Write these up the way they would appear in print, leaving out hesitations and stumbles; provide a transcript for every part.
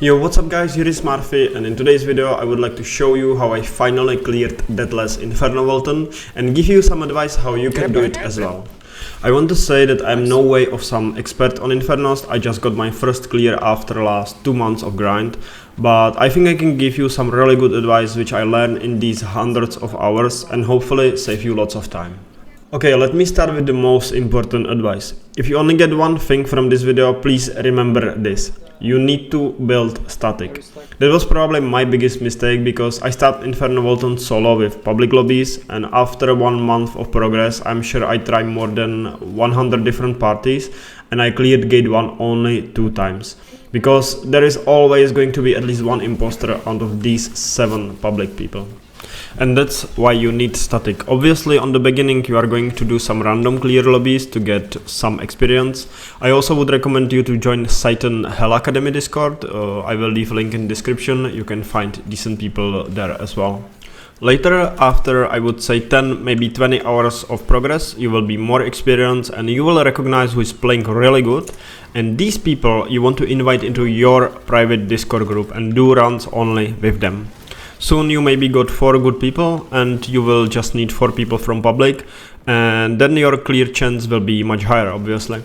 Yo, what's up guys, here is Marffi, and in today's video I would like to show you how I finally cleared Deathless Inferno Valtan and give you some advice how you can do it as well. I want to say that I'm no way of some expert on Infernos. I just got my first clear after last 2 months of grind, but I think I can give you some really good advice which I learned in these hundreds of hours and hopefully save you lots of time. Okay, let me start with the most important advice. If you only get one thing from this video, please remember this. You need to build static. That was probably my biggest mistake because I started Inferno Valtan solo with public lobbies, and after 1 month of progress I'm sure I tried more than 100 different parties and I cleared gate 1 only 2 times. Because there is always going to be at least one imposter out of these 7 public people. And that's why you need static. Obviously on the beginning you are going to do some random clear lobbies to get some experience. I also would recommend you to join Satan Hell Academy Discord. I will leave a link in description. You can find decent people there as well. Later, after I would say 10, maybe 20 hours of progress, you will be more experienced and you will recognize who is playing really good. And these people you want to invite into your private Discord group and do runs only with them. Soon you maybe got 4 good people and you will just need 4 people from public, and then your clear chance will be much higher obviously.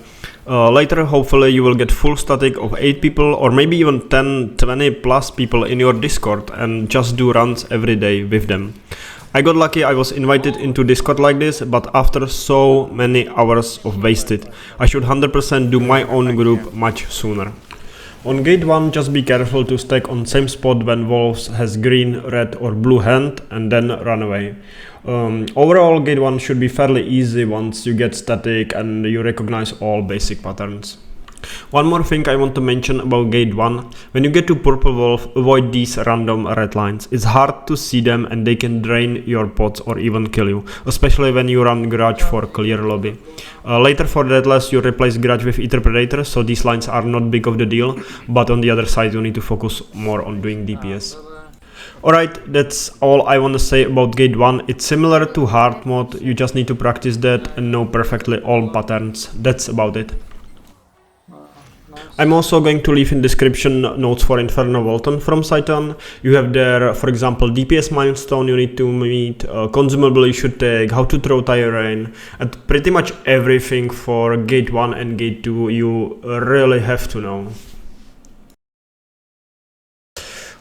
Later hopefully you will get full static of 8 people or maybe even 10, 20 plus people in your Discord and just do runs every day with them. I got lucky, I was invited into Discord like this, but after so many hours of wasted, I should 100% do my own group much sooner. On gate 1, just be careful to stack on same spot when wolves has green, red or blue hand and then run away. Overall gate 1 should be fairly easy once you get static and you recognize all basic patterns. One more thing I want to mention about gate 1, when you get to purple wolf, avoid these random red lines. It's hard to see them and they can drain your pots or even kill you, especially when you run Grudge for clear lobby. Later for Deathless you replace Grudge with Ether Predator, so these lines are not big of the deal, but on the other side you need to focus more on doing DPS. Alright, that's all I want to say about gate 1. It's similar to hard mode, you just need to practice that and know perfectly all patterns. That's about it. I'm also going to leave in description notes for Inferno Valtan from Satan. You have there, for example, DPS milestone you need to meet, consumable you should take, how to throw Tyrane, and pretty much everything for gate 1 and gate 2 you really have to know.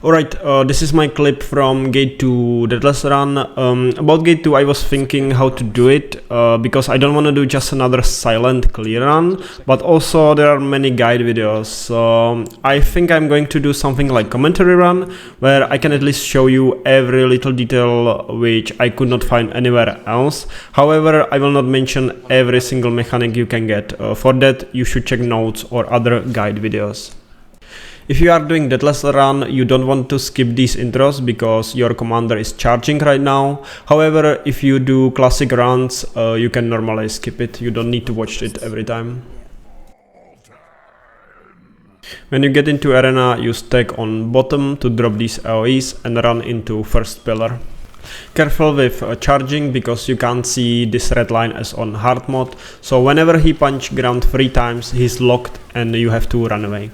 Alright, this is my clip from gate 2 Deathless run. About gate 2 I was thinking how to do it, because I don't want to do just another silent clear run, but also there are many guide videos, so I think I'm going to do something like commentary run, where I can at least show you every little detail which I could not find anywhere else. However, I will not mention every single mechanic you can get. For that you should check notes or other guide videos. If you are doing Deathless run, you don't want to skip these intros because your commander is charging right now. However, if you do classic runs, you can normally skip it. You don't need to watch it every time. When you get into arena, you stack on bottom to drop these AoEs and run into first pillar. Careful with charging because you can't see this red line as on hard mode, so whenever he punch ground 3 times he's locked and you have to run away.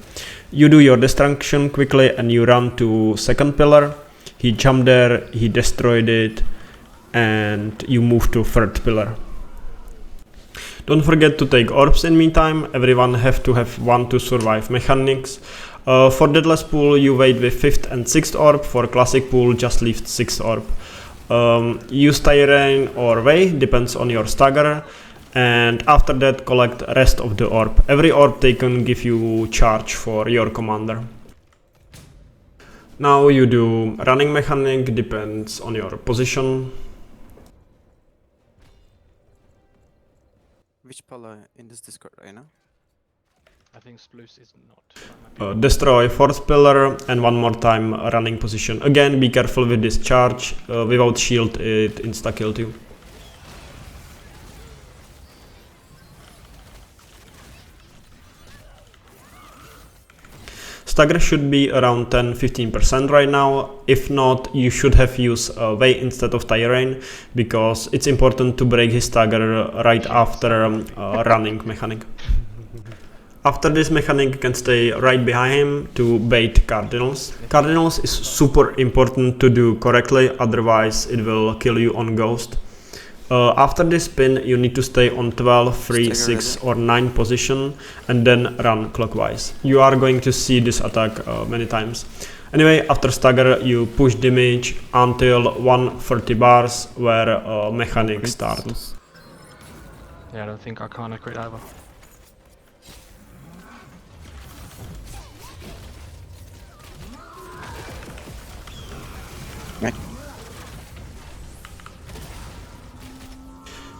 You do your destruction quickly and you run to second pillar. He jumped there, he destroyed it, and you move to third pillar. Don't forget to take orbs in meantime. Everyone have to have 1 to survive mechanics. For Deathless pool you wait with 5th and 6th orb. For classic pool just leave 6th orb. Use Tyrane or Way, depends on your stagger. And after that collect rest of the orb. Every orb taken give you charge for your commander. Now you do running mechanic, depends on your position. Which pillar in this Discord right now? I think Sploose is not. Destroy 4th pillar and one more time running position. Again be careful with this charge, without shield it insta-killed you. Stagger should be around 10-15% right now. If not, you should have used Way instead of Tyrane, because it's important to break his stagger right after running mechanic. After this mechanic, you can stay right behind him to bait Cardinals. Cardinals is super important to do correctly, otherwise it will kill you on Ghost. After this spin, you need to stay on 12, 3, 6 or 9 position and then run clockwise. You are going to see this attack many times. Anyway, after stagger, you push damage until 130 bars where mechanic starts. Yeah, I don't think I can't crit either.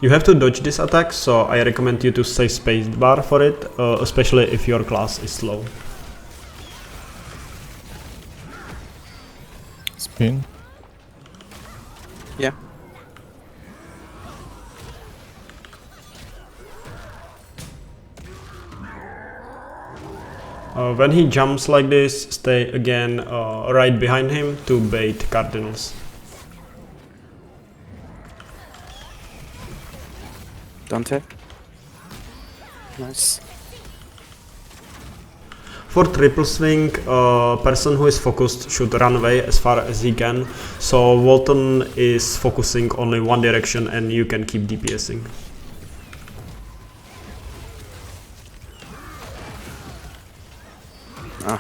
You have to dodge this attack, so I recommend you to say spacebar for it, especially if your class is slow. Spin. Yeah. When he jumps like this, stay again right behind him to bait Cardinals. Dante. Nice. For triple swing, person who is focused should run away as far as he can, so Valtan is focusing only one direction and you can keep DPSing. Ah.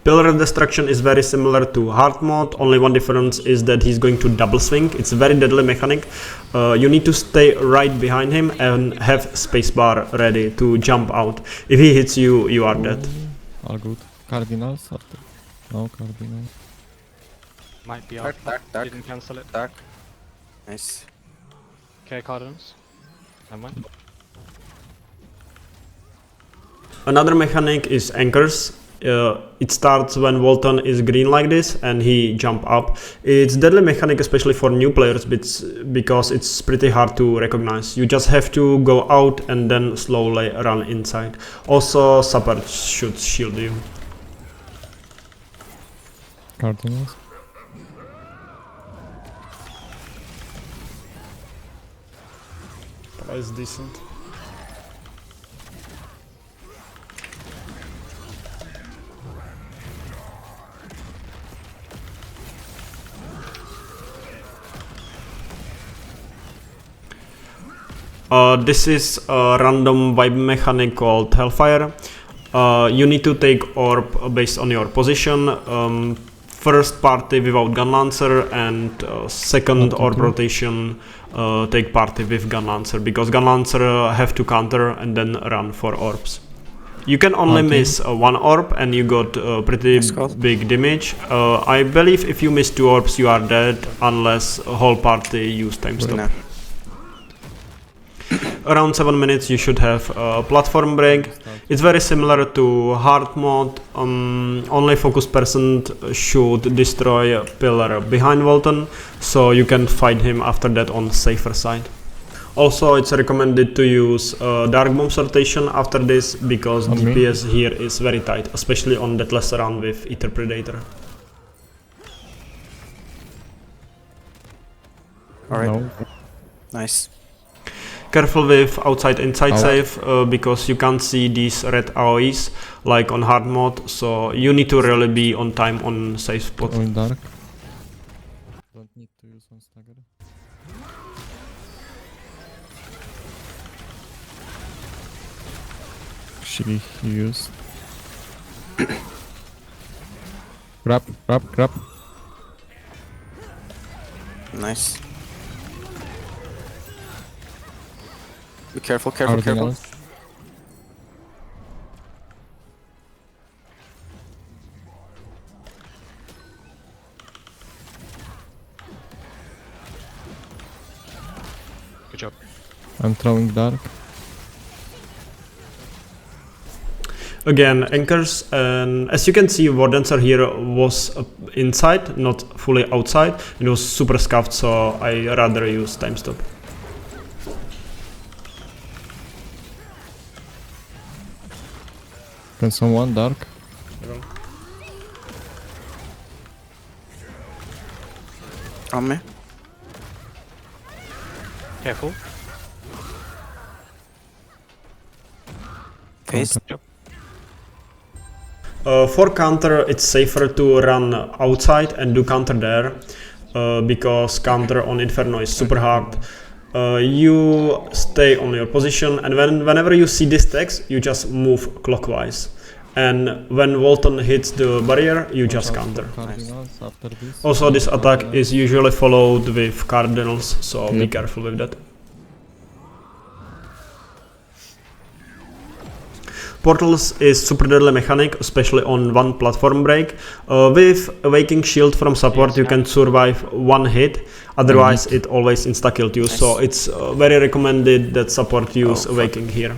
Pillar Destruction is very similar to hard mode, only one difference is that he's going to double swing. It's a very deadly mechanic. You need to stay right behind him and have spacebar ready to jump out. If he hits you, you are dead. All good. Cardinals after. No Cardinals. Might be Dark, out. dark, dark. Didn't cancel it. Dark. Nice. Okay, Cardinals. Never mind. Another mechanic is anchors. It starts when Valtan is green like this and he jump up. It's deadly mechanic especially for new players because it's pretty hard to recognize. You just have to go out and then slowly run inside. Also support should shield you. Cardinals. That's decent. This is a random vibe mechanic called Hellfire. You need to take orb based on your position. First party without gun lancer and second orb rotation take party with gun lancer, because gun lancer have to counter and then run for orbs. You can only miss one orb and you got pretty big damage. I believe if you miss 2 orbs you are dead unless whole party use time stop. Around 7 minutes you should have a platform break. It's very similar to hard mode, only focused person should destroy a pillar behind Valtan, so you can fight him after that on safer side. Also it's recommended to use Dark Bombs rotation after this, because DPS here is very tight, especially on Deathless round with Ether Predator. Alright. No. Nice. Careful with outside inside save, because you can't see these red AoEs like on hard mode, so you need to really be on time on safe spot. Going dark. Don't need to use on stagger. Actually he used. Grab. Nice. Be careful. Cardinals. Good job. I'm throwing dark. Again, anchors, and as you can see, Wardancer here was inside, not fully outside. It was super scuffed, so I rather use time stop. Can someone dark? On me. Careful. Face. Yep. For counter, it's safer to run outside and do counter there, because counter on Inferno is super hard. You stay on your position, and whenever you see this text, you just move clockwise. And when Valtan hits the barrier, you just counter. Cardinals after this. Also, this attack is usually followed with Cardinals, so be careful with that. Portals is super deadly mechanic, especially on one platform break. With Awakening Shield from support, you can survive one hit, otherwise it always insta-killed you, so it's very recommended that support use Awakening here.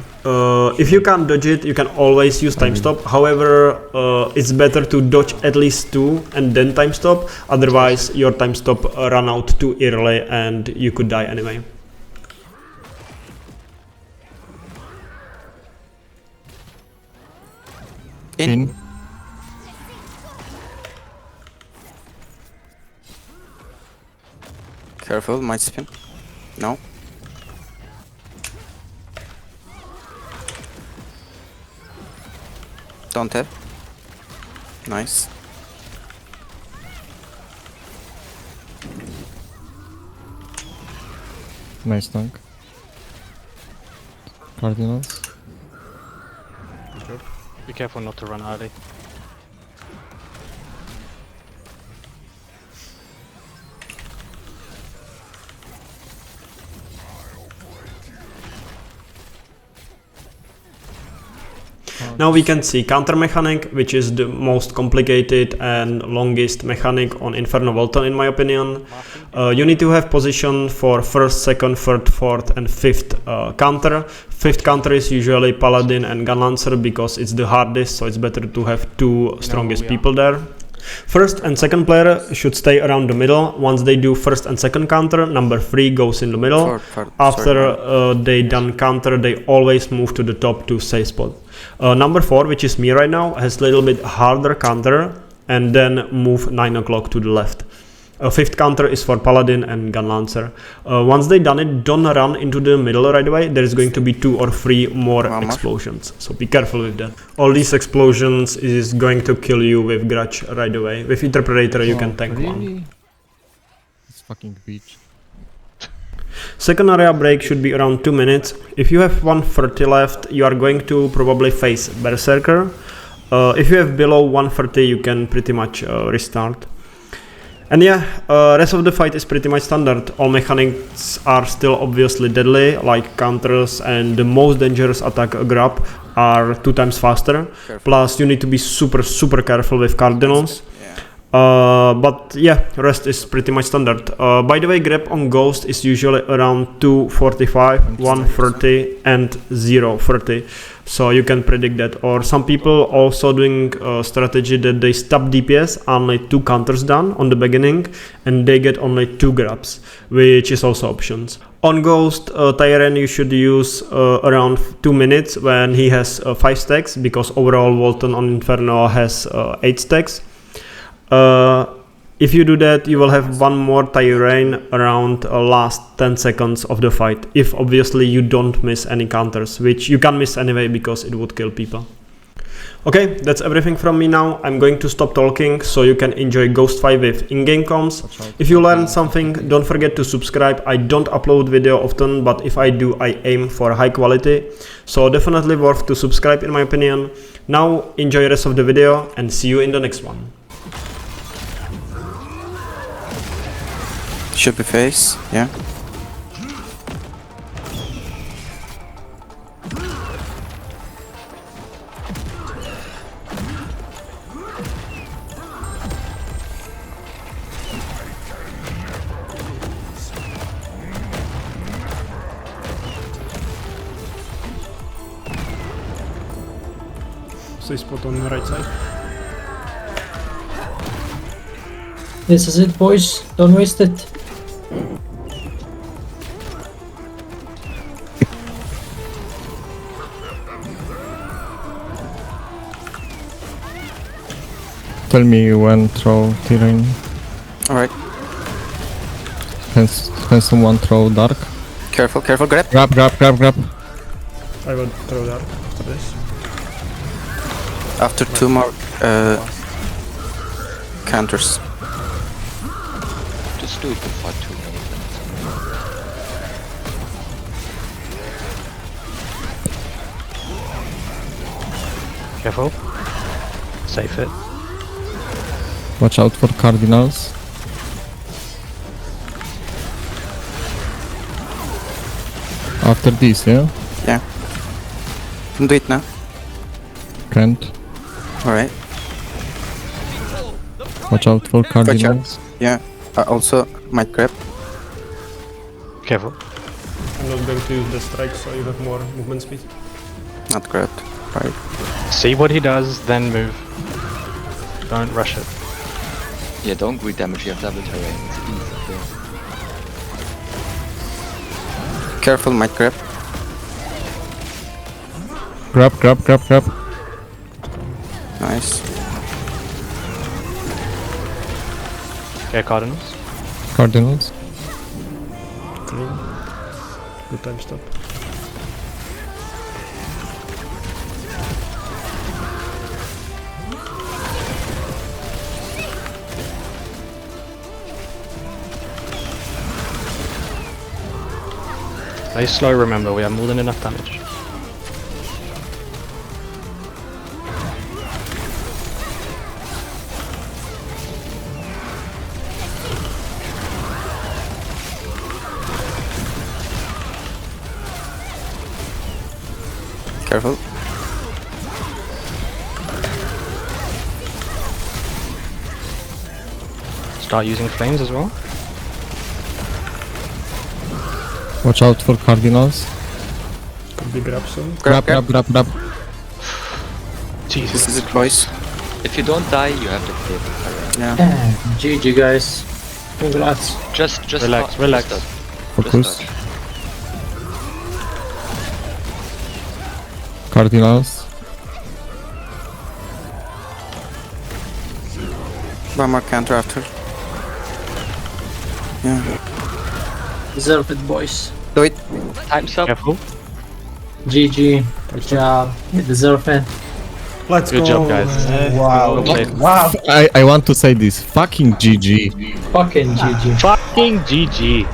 If you can't dodge it, you can always use time stop, however, it's better to dodge at least 2 and then time stop, otherwise your time stop run out too early and you could die anyway. In. Careful, might spin. No. Don't have. Nice. Nice tank. Cardinals. Be careful not to run early. Now we can see counter mechanic, which is the most complicated and longest mechanic on Inferno Valtan in my opinion. You need to have position for first, second, third, fourth and fifth counter. Fifth counter is usually Paladin and Gun Lancer because it's the hardest, so it's better to have two strongest people there. First and second player should stay around the middle. Once they do first and second counter, number 3 goes in the middle. After they done counter, they always move to the top to safe spot. Number 4, which is me right now, has a little bit harder counter and then move 9 o'clock to the left. Fifth counter is for Paladin and Gun Lancer. Once they done it, don't run into the middle right away. There is going to be 2 or 3 more explosions, so be careful with that. All these explosions is going to kill you with Grudge right away. With Interpreter you can tank one. It's fucking beach. Second area break should be around 2 minutes. If you have 130 left, you are going to probably face Berserker. If you have below 130, you can pretty much restart. And yeah, rest of the fight is pretty much standard. All mechanics are still obviously deadly, like counters, and the most dangerous attack, grab, are 2 times faster. Plus you need to be super careful with Cardinals. But yeah, rest is pretty much standard. By the way, grab on Ghost is usually around 245, 130 and 030. So you can predict that. Or some people also doing a strategy that they stop DPS, only 2 counters done on the beginning, and they get only 2 grabs, which is also options. On Ghost, Tyrant you should use around 2 minutes when he has 5 stacks, because overall Valtan on Inferno has 8 stacks. If you do that, you will have 1 more Tyrant around last 10 seconds of the fight, if obviously you don't miss any counters, which you can miss anyway because it would kill people. Okay, that's everything from me now. I'm going to stop talking so you can enjoy Ghost fight with in-game comms. If you learned something, don't forget to subscribe. I don't upload video often, but if I do, I aim for high quality. So definitely worth to subscribe in my opinion. Now enjoy the rest of the video and see you in the next one. Should be face, yeah. Safe spot on the right side. This is it, boys. Don't waste it. tell me when throw terrain. Alright. Can someone throw dark? Careful, careful, grab. Grab. I will throw that after this. After 2 more counters. Just do it before 2 minutes. Careful. Safe it. Watch out for cardinals. After this, yeah? Yeah. Don't do it now. Can't. Alright. Watch out for cardinals. Yeah. Also, might grab. Careful. I'm not going to use the strike, so you have more movement speed. Not grabbed. Right. See what he does, then move. Don't rush it. Yeah, don't greed damage, you have double terrain. It's easy. Yeah. Careful, might grab. Grab. Nice. Okay, Cardinals. Cardinals. Clean. Good time stop. Stay slow, remember, we have more than enough damage. Careful. Start using flames as well. Watch out for cardinals. Could be grab soon. Grab. This is Jesus. it, boys. If you don't die, you have to clear the terrain. Yeah. Yeah, GG guys. Congrats. Just Relax, dodge, relax. Just Focus. dodge. Cardinals. One more counter after. Yeah. Deserve it, boys. Do it. Time's up. Careful. GG. Good job. You deserve it. Let's Good go. job, guys. Wow. Well played. Wow. I want to say this. Fucking GG. Fucking GG. Fucking GG.